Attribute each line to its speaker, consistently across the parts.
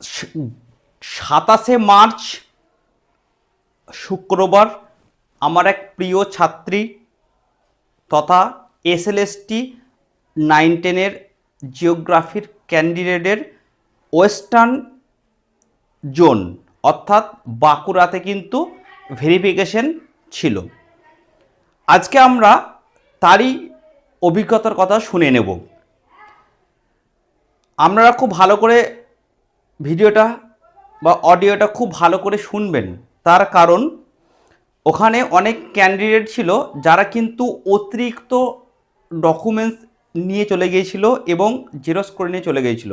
Speaker 1: 27 March শুক্রবার আমার এক প্রিয় ছাত্রী তথা এসএলএসটি 9-10-এর জিওগ্রাফির ক্যান্ডিডেটের ওয়েস্টার্ন জোন অর্থাৎ বাঁকুড়াতে কিন্তু ভেরিফিকেশন ছিল। আজকে আমরা তারই অভিজ্ঞতার কথা শুনে নেব। আপনারা খুব ভালো করে ভিডিওটা বা অডিওটা খুব ভালো করে শুনবেন, তার কারণ ওখানে অনেক ক্যান্ডিডেট ছিল যারা কিন্তু অতিরিক্ত ডকুমেন্টস নিয়ে চলে গিয়েছিল এবং জেরক্স করে নিয়ে চলে গিয়েছিল।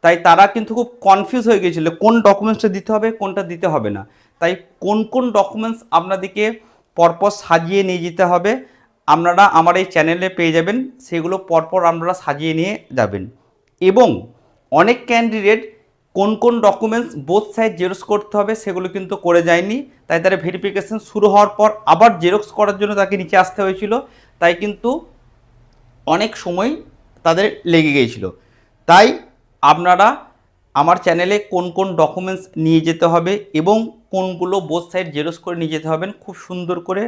Speaker 1: তাই তারা কিন্তু খুব কনফিউজ হয়ে গিয়েছিল কোন ডকুমেন্টসটা দিতে হবে কোনটা দিতে হবে না। তাই কোন কোন ডকুমেন্টস আপনাদেরকে পরপর সাজিয়ে নিয়ে যেতে হবে আপনারা আমার এই চ্যানেলে পেয়ে যাবেন, সেগুলো পরপর আপনারা সাজিয়ে নিয়ে যাবেন। এবং অনেক ক্যান্ডিডেট কোন কোন ডকুমেন্টস বোথ সাইড জেরক্স করতে হবে সেগুলো কিন্তু করে যায়নি, তাই তারা ভেরিফিকেশন শুরু হওয়ার পর আবার জেরক্স করার জন্য তাকে নিচে আসতে হয়েছিল। তাই কিন্তু অনেক সময় তাদের লেগে গিয়েছিল। তাই আপনারা আমার চ্যানেলে কোন কোন ডকুমেন্টস নিয়ে যেতে হবে এবং কোনগুলো বোথ সাইড জেরক্স করে নিয়ে যেতে হবেন খুব সুন্দর করে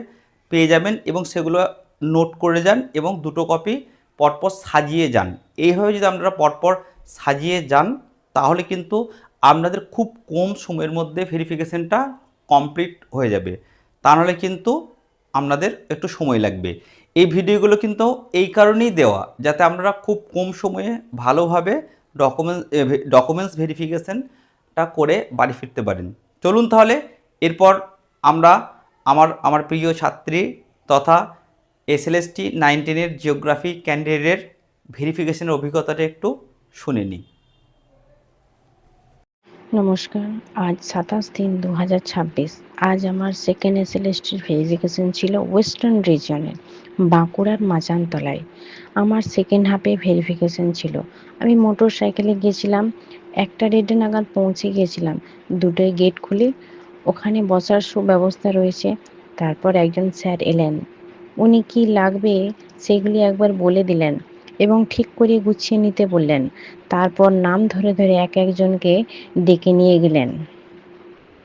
Speaker 1: পেয়ে যাবেন এবং সেগুলো নোট করে যান এবং দুটো কপি পরপর সাজিয়ে যান। এইভাবে যদি আপনারা পরপর সাজিয়ে যান তাহলে কিন্তু আপনাদের খুব কম সময়ের মধ্যে ভেরিফিকেশনটা কমপ্লিট হয়ে যাবে, তা নাহলে কিন্তু আপনাদের একটু সময় লাগবে। এই ভিডিওগুলো কিন্তু এই কারণেই দেওয়া যাতে আপনারা খুব কম সময়ে ভালোভাবে ডকুমেন্টস ভেরিফিকেশনটা করে বাড়ি ফিরতে পারেন। চলুন তাহলে এরপর আমরা আমার প্রিয় ছাত্রী তথা এসএলএসটি 9-10-এর জিওগ্রাফি ক্যান্ডিডেটের ভেরিফিকেশনের অভিজ্ঞতাটা একটু শুনে নিই।
Speaker 2: নমস্কার, আজ 27/3/2026। আজ আমার সেকেন্ড এসএলএসটির ভেরিফিকেশন ছিল ওয়েস্টার্ন রিজিয়নে বাঁকুড়ার মাচানতলায়। আমার সেকেন্ড হাফে ভেরিফিকেশন ছিল। আমি মোটর সাইকেলে গিয়েছিলাম, 1:30 নাগাদ পৌঁছে গিয়েছিলাম। দুটোই গেট খুলে ওখানে বসার সুব্যবস্থা রয়েছে। তারপর একজন স্যার এলেন, উনি কি লাগবে সেগুলি একবার বলে দিলেন এবং ঠিক করে গুছিয়ে নিতে বললেন। তারপর নাম ধরে ধরে এক একজনকে ডেকে নিয়ে গেলেন।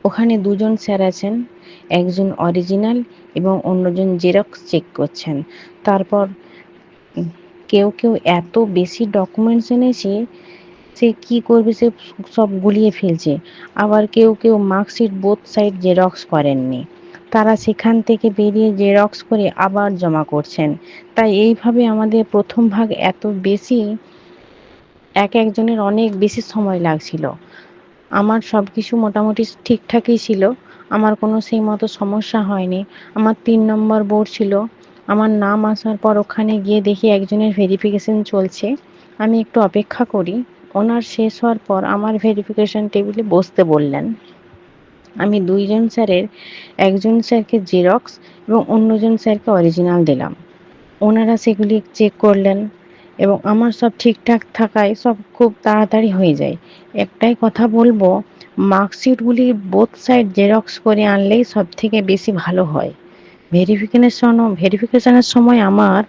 Speaker 2: ওখানে দুজন স্যার আছেন, একজন অরিজিনাল এবং অন্যজন জেরক্স চেক করছেন। তারপর কেউ কেউ এত বেশি ডকুমেন্টস এনেছে, সে কি করবে সে সব গুলিয়ে ফেলছে। আবার কেউ কেউ মার্কশিট বোথ সাইড জেরক্স করেননি, তারা সেখান থেকে বেরিয়ে জেরক্স করে আবার জমা করছেন। তাই এইভাবে আমাদের প্রথম ভাগ এত বেশি, এক একজনের অনেক বেশি সময় লাগছিল। আমার সব কিছু মোটামুটি ঠিকঠাকই ছিল, আমার কোনো সেই মতো সমস্যা হয়নি। আমার 3 নম্বর বোর্ড ছিল। আমার নাম আসার পর ওখানে গিয়ে দেখি একজনের ভেরিফিকেশন চলছে। আমি একটু অপেক্ষা করি। ওনার শেষ হওয়ার পর আমার ভেরিফিকেশন টেবিলে বসতে বললেন। আমি দুইজন স্যারের, একজন স্যারকে জেরক্স এবং অন্যজন স্যারকে অরিজিনাল দিলাম। ওনারা সেগুলি চেক করলেন এবং আমার সব ঠিকঠাক থাকায় সব খুব তাড়াতাড়ি হয়ে যায়। একটাই কথা বলবো, মার্কশিটগুলি বোথ সাইড জেরক্স করে আনলেই সব থেকে বেশি ভালো হয়। ভেরিফিকেশনের সময় আমার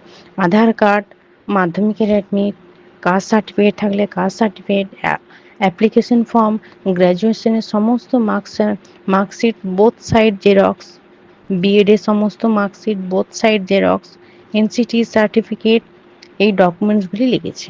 Speaker 2: আধার কার্ড, মাধ্যমিকের অ্যাডমিট, কাস্ট সার্টিফিকেট থাকলে কাস্ট সার্টিফিকেট, অ্যাপ্লিকেশন ফর্ম, গ্র্যাজুয়েশনের সমস্ত মার্কশিট বোথ সাইড জেরক্স, বিএডের সমস্ত marksheet both side xerox, NCT certificate, এই ডকুমেন্টসগুলি লেগেছে।